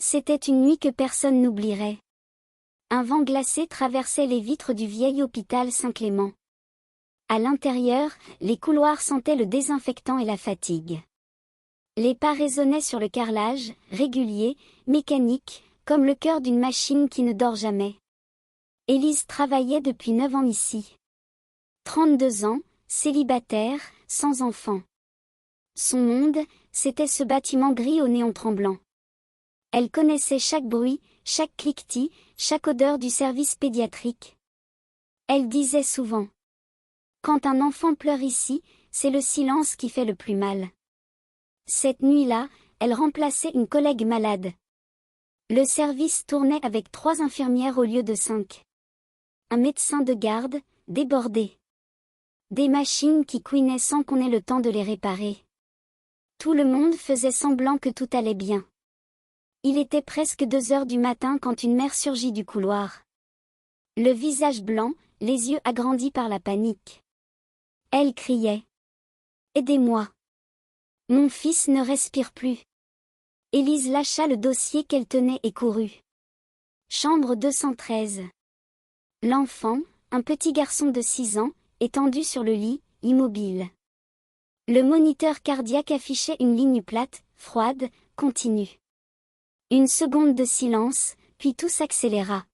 C'était une nuit que personne n'oublierait. Un vent glacé traversait les vitres du vieil hôpital Saint-Clément. À l'intérieur, les couloirs sentaient le désinfectant et la fatigue. Les pas résonnaient sur le carrelage, réguliers, mécaniques, comme le cœur d'une machine qui ne dort jamais. Élise travaillait depuis 9 ans ici. 32 ans, célibataire, sans enfant. Son monde, c'était ce bâtiment gris au néon tremblant. Elle connaissait chaque bruit, chaque cliquetis, chaque odeur du service pédiatrique. Elle disait souvent: quand un enfant pleure ici, c'est le silence qui fait le plus mal. Cette nuit-là, elle remplaçait une collègue malade. Le service tournait avec 3 infirmières au lieu de 5. Un médecin de garde, débordé. Des machines qui couinaient sans qu'on ait le temps de les réparer. Tout le monde faisait semblant que tout allait bien. Il était presque 2 heures du matin quand une mère surgit du couloir. Le visage blanc, les yeux agrandis par la panique. Elle criait: aidez-moi! Mon fils ne respire plus. Élise lâcha le dossier qu'elle tenait et courut. Chambre 213. L'enfant, un petit garçon de 6 ans, étendu sur le lit, immobile. Le moniteur cardiaque affichait une ligne plate, froide, continue. Une seconde de silence, puis tout s'accéléra.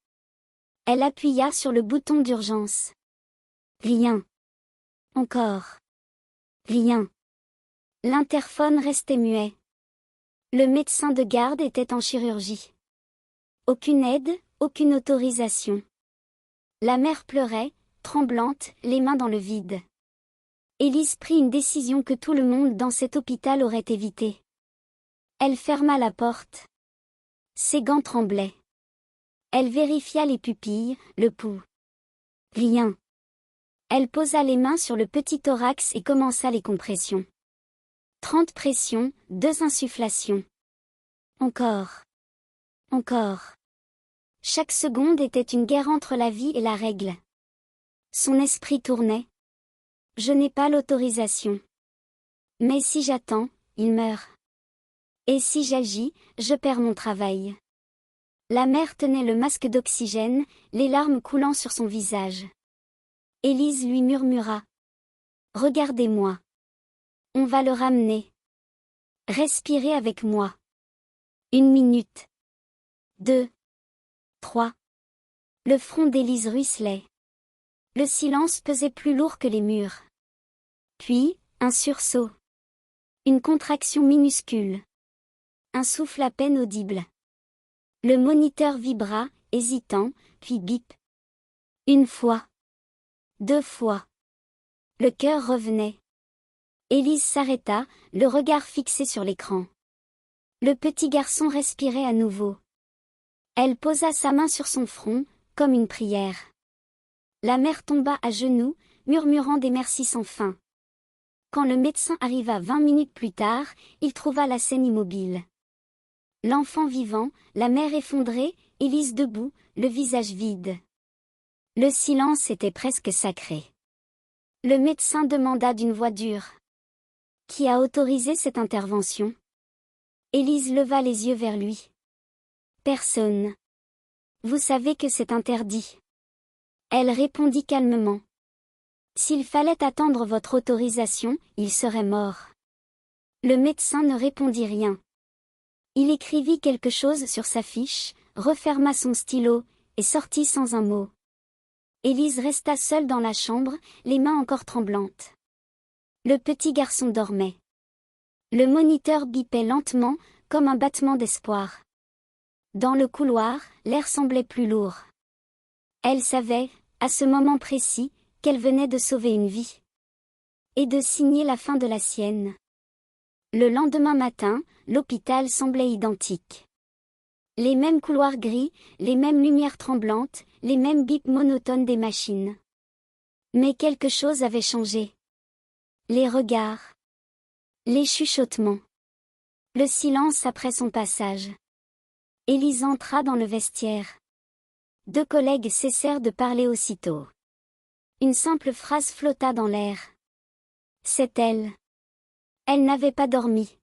Elle appuya sur le bouton d'urgence. Rien. Encore. Rien. L'interphone restait muet. Le médecin de garde était en chirurgie. Aucune aide, aucune autorisation. La mère pleurait, tremblante, les mains dans le vide. Élise prit une décision que tout le monde dans cet hôpital aurait évitée. Elle ferma la porte. Ses gants tremblaient. Elle vérifia les pupilles, le pouls. Rien. Elle posa les mains sur le petit thorax et commença les compressions. 30 pressions, 2 insufflations. Encore. Encore. Chaque seconde était une guerre entre la vie et la règle. Son esprit tournait. Je n'ai pas l'autorisation. Mais si j'attends, il meurt. Et si j'agis, je perds mon travail. La mère tenait le masque d'oxygène, les larmes coulant sur son visage. Élise lui murmura: regardez-moi. On va le ramener. Respirez avec moi. 1 minute. 2. 3. Le front d'Élise ruisselait. Le silence pesait plus lourd que les murs. Puis, un sursaut. Une contraction minuscule. Un souffle à peine audible. Le moniteur vibra, hésitant, puis bip. 1 fois. 2 fois. Le cœur revenait. Élise s'arrêta, le regard fixé sur l'écran. Le petit garçon respirait à nouveau. Elle posa sa main sur son front, comme une prière. La mère tomba à genoux, murmurant des merci sans fin. Quand le médecin arriva 20 minutes plus tard, il trouva la scène immobile. L'enfant vivant, la mère effondrée, Élise debout, le visage vide. Le silence était presque sacré. Le médecin demanda d'une voix dure: qui a autorisé cette intervention? Élise leva les yeux vers lui. Personne. Vous savez que c'est interdit. Elle répondit calmement. S'il fallait attendre votre autorisation, il serait mort. Le médecin ne répondit rien. Il écrivit quelque chose sur sa fiche, referma son stylo, et sortit sans un mot. Élise resta seule dans la chambre, les mains encore tremblantes. Le petit garçon dormait. Le moniteur bipait lentement, comme un battement d'espoir. Dans le couloir, l'air semblait plus lourd. Elle savait, à ce moment précis, qu'elle venait de sauver une vie. Et de signer la fin de la sienne. Le lendemain matin, l'hôpital semblait identique. Les mêmes couloirs gris, les mêmes lumières tremblantes, les mêmes bips monotones des machines. Mais quelque chose avait changé. Les regards. Les chuchotements. Le silence après son passage. Élise entra dans le vestiaire. 2 collègues cessèrent de parler aussitôt. Une simple phrase flotta dans l'air. C'est elle. Elle n'avait pas dormi.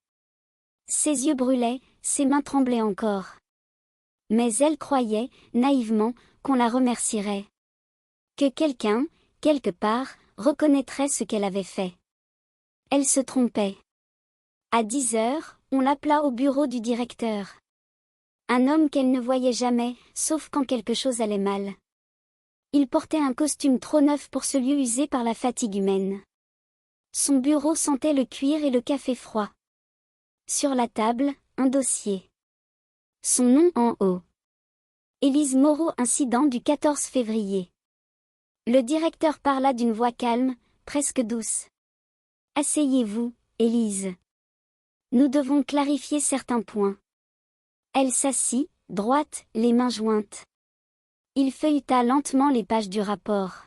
Ses yeux brûlaient, ses mains tremblaient encore. Mais elle croyait, naïvement, qu'on la remercierait. Que quelqu'un, quelque part, reconnaîtrait ce qu'elle avait fait. Elle se trompait. À 10 heures, on l'appela au bureau du directeur. Un homme qu'elle ne voyait jamais, sauf quand quelque chose allait mal. Il portait un costume trop neuf pour ce lieu usé par la fatigue humaine. Son bureau sentait le cuir et le café froid. Sur la table, un dossier. Son nom en haut. Élise Moreau, incident du 14 février. Le directeur parla d'une voix calme, presque douce. Asseyez-vous, Élise. Nous devons clarifier certains points. Elle s'assit, droite, les mains jointes. Il feuilleta lentement les pages du rapport.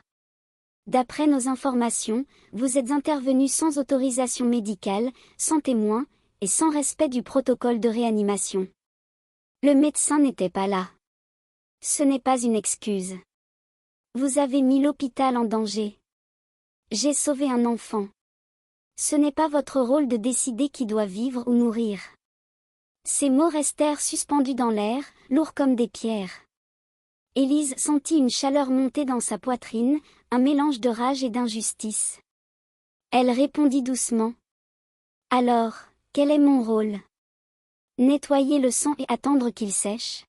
D'après nos informations, vous êtes intervenu sans autorisation médicale, sans témoin, et sans respect du protocole de réanimation. Le médecin n'était pas là. Ce n'est pas une excuse. Vous avez mis l'hôpital en danger. J'ai sauvé un enfant. Ce n'est pas votre rôle de décider qui doit vivre ou mourir. Ces mots restèrent suspendus dans l'air, lourds comme des pierres. Élise sentit une chaleur monter dans sa poitrine, un mélange de rage et d'injustice. Elle répondit doucement. Alors, quel est mon rôle? Nettoyer le sang et attendre qu'il sèche?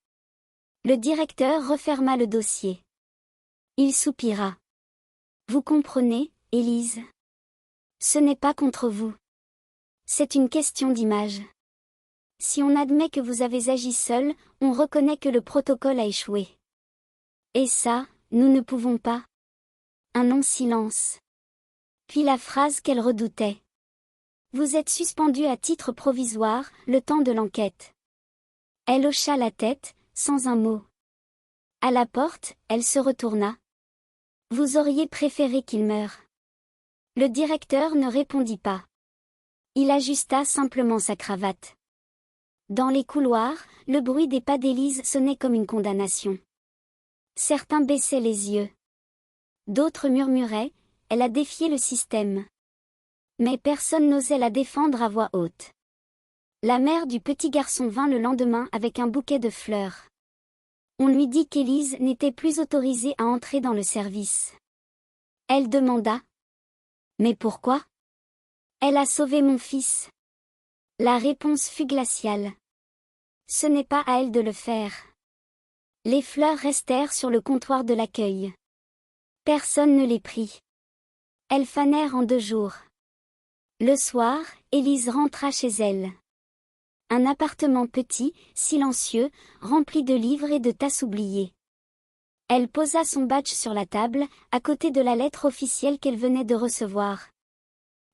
Le directeur referma le dossier. Il soupira. Vous comprenez, Élise? Ce n'est pas contre vous. C'est une question d'image. Si on admet que vous avez agi seul, on reconnaît que le protocole a échoué. Et ça, nous ne pouvons pas. Un long silence. Puis la phrase qu'elle redoutait. Vous êtes suspendu à titre provisoire, le temps de l'enquête. Elle hocha la tête, sans un mot. À la porte, elle se retourna. Vous auriez préféré qu'il meure. Le directeur ne répondit pas. Il ajusta simplement sa cravate. Dans les couloirs, le bruit des pas d'Élise sonnait comme une condamnation. Certains baissaient les yeux. D'autres murmuraient, elle a défié le système. Mais personne n'osait la défendre à voix haute. La mère du petit garçon vint le lendemain avec un bouquet de fleurs. On lui dit qu'Élise n'était plus autorisée à entrer dans le service. Elle demanda. Mais pourquoi? Elle a sauvé mon fils. La réponse fut glaciale. Ce n'est pas à elle de le faire. Les fleurs restèrent sur le comptoir de l'accueil. Personne ne les prit. Elles fanèrent en 2 jours. Le soir, Élise rentra chez elle. Un appartement petit, silencieux, rempli de livres et de tasses oubliées. Elle posa son badge sur la table, à côté de la lettre officielle qu'elle venait de recevoir.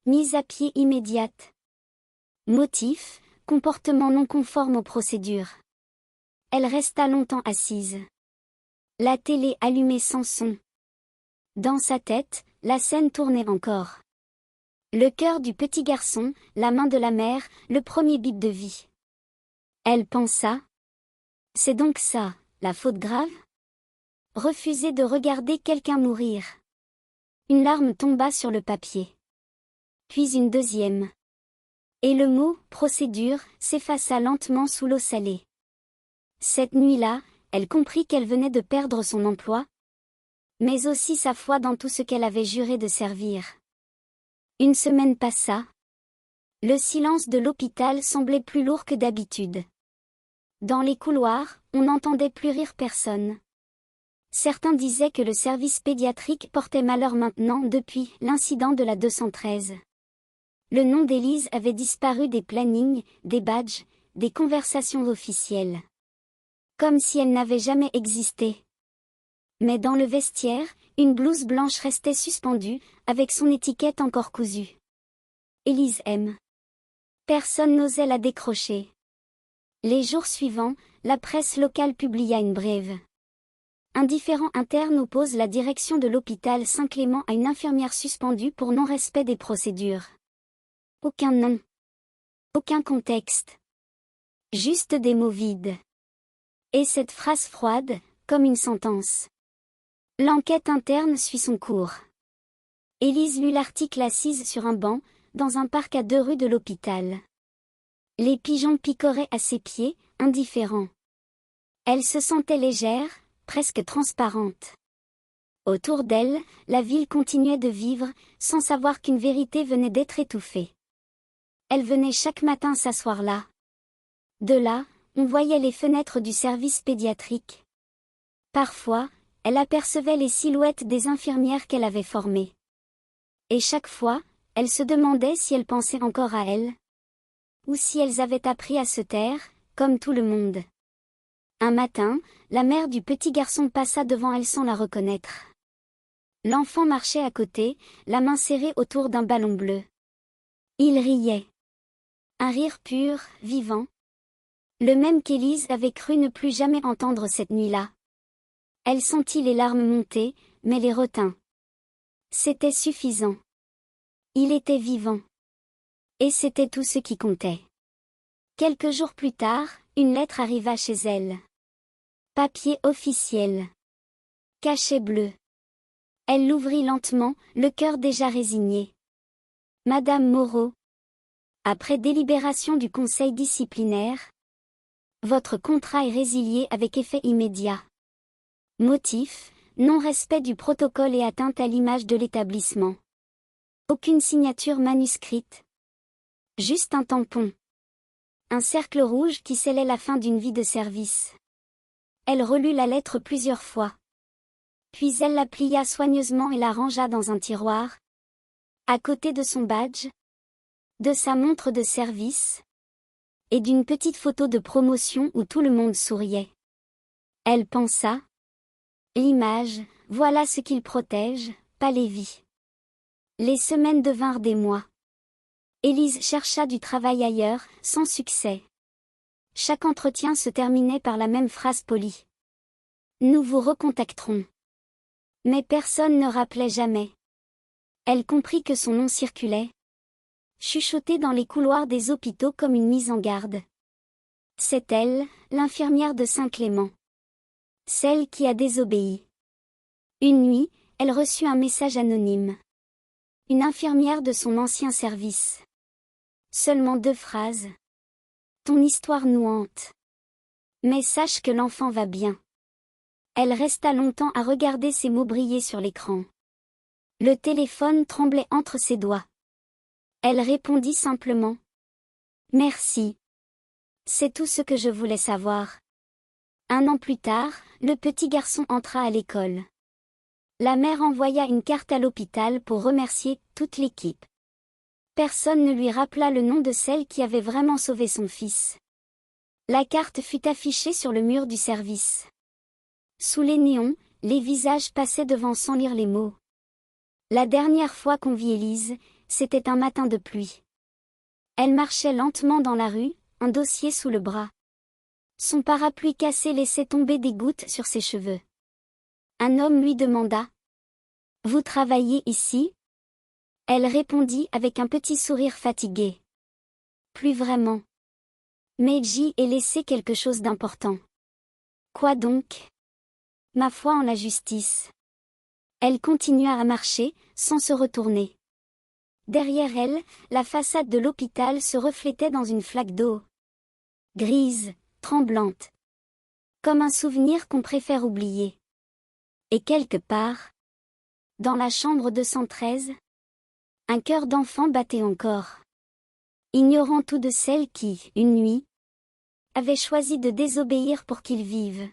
Mise à pied immédiate. Motif, comportement non conforme aux procédures. Elle resta longtemps assise. La télé allumée sans son. Dans sa tête, la scène tournait encore. Le cœur du petit garçon, la main de la mère, le premier bip de vie. Elle pensa. C'est donc ça, la faute grave? Refuser de regarder quelqu'un mourir. Une larme tomba sur le papier. Puis une deuxième. Et le mot « procédure » s'effaça lentement sous l'eau salée. Cette nuit-là, elle comprit qu'elle venait de perdre son emploi, mais aussi sa foi dans tout ce qu'elle avait juré de servir. Une semaine passa. Le silence de l'hôpital semblait plus lourd que d'habitude. Dans les couloirs, on n'entendait plus rire personne. Certains disaient que le service pédiatrique portait malheur maintenant depuis l'incident de la 213. Le nom d'Élise avait disparu des plannings, des badges, des conversations officielles. Comme si elle n'avait jamais existé. Mais dans le vestiaire, une blouse blanche restait suspendue, avec son étiquette encore cousue. Élise M. Personne n'osait la décrocher. Les jours suivants, la presse locale publia une brève. Un différend interne oppose la direction de l'hôpital Saint-Clément à une infirmière suspendue pour non-respect des procédures. Aucun nom. Aucun contexte. Juste des mots vides. Et cette phrase froide, comme une sentence. L'enquête interne suit son cours. Élise lut l'article assise sur un banc, dans un parc à 2 rues de l'hôpital. Les pigeons picoraient à ses pieds, indifférents. Elle se sentait légère, presque transparente. Autour d'elle, la ville continuait de vivre, sans savoir qu'une vérité venait d'être étouffée. Elle venait chaque matin s'asseoir là. De là, on voyait les fenêtres du service pédiatrique. Parfois, elle apercevait les silhouettes des infirmières qu'elle avait formées. Et chaque fois, elle se demandait si elles pensaient encore à elle. Ou si elles avaient appris à se taire, comme tout le monde. Un matin, la mère du petit garçon passa devant elle sans la reconnaître. L'enfant marchait à côté, la main serrée autour d'un ballon bleu. Il riait. Un rire pur, vivant. Le même qu'Élise avait cru ne plus jamais entendre cette nuit-là. Elle sentit les larmes monter, mais les retint. C'était suffisant. Il était vivant. Et c'était tout ce qui comptait. Quelques jours plus tard, une lettre arriva chez elle. Papier officiel. Cachet bleu. Elle l'ouvrit lentement, le cœur déjà résigné. Madame Moreau. Après délibération du conseil disciplinaire, votre contrat est résilié avec effet immédiat. Motif, non-respect du protocole et atteinte à l'image de l'établissement. Aucune signature manuscrite. Juste un tampon. Un cercle rouge qui scellait la fin d'une vie de service. Elle relut la lettre plusieurs fois. Puis elle la plia soigneusement et la rangea dans un tiroir. À côté de son badge. De sa montre de service. Et d'une petite photo de promotion où tout le monde souriait. Elle pensa. L'image, voilà ce qu'il protège, pas les vies. Les semaines devinrent des mois. Élise chercha du travail ailleurs, sans succès. Chaque entretien se terminait par la même phrase polie. Nous vous recontacterons. Mais personne ne rappelait jamais. Elle comprit que son nom circulait. Chuchoté dans les couloirs des hôpitaux comme une mise en garde. C'est elle, l'infirmière de Saint-Clément. Celle qui a désobéi. Une nuit, elle reçut un message anonyme. Une infirmière de son ancien service. Seulement 2 phrases. Ton histoire nous hante. Mais sache que l'enfant va bien. Elle resta longtemps à regarder ces mots briller sur l'écran. Le téléphone tremblait entre ses doigts. Elle répondit simplement. Merci. C'est tout ce que je voulais savoir. 1 an plus tard, le petit garçon entra à l'école. La mère envoya une carte à l'hôpital pour remercier toute l'équipe. Personne ne lui rappela le nom de celle qui avait vraiment sauvé son fils. La carte fut affichée sur le mur du service. Sous les néons, les visages passaient devant sans lire les mots. La dernière fois qu'on vit Élise, c'était un matin de pluie. Elle marchait lentement dans la rue, un dossier sous le bras. Son parapluie cassé laissait tomber des gouttes sur ses cheveux. Un homme lui demanda. « Vous travaillez ici ?» Elle répondit avec un petit sourire fatigué. « Plus vraiment. Mais j'y ai laissé quelque chose d'important. »« Quoi donc ?»« Ma foi en la justice. » Elle continua à marcher, sans se retourner. Derrière elle, la façade de l'hôpital se reflétait dans une flaque d'eau. Grise, tremblante. Comme un souvenir qu'on préfère oublier. Et quelque part, dans la chambre 213, un cœur d'enfant battait encore. Ignorant tout de celle qui, une nuit, avait choisi de désobéir pour qu'il vive.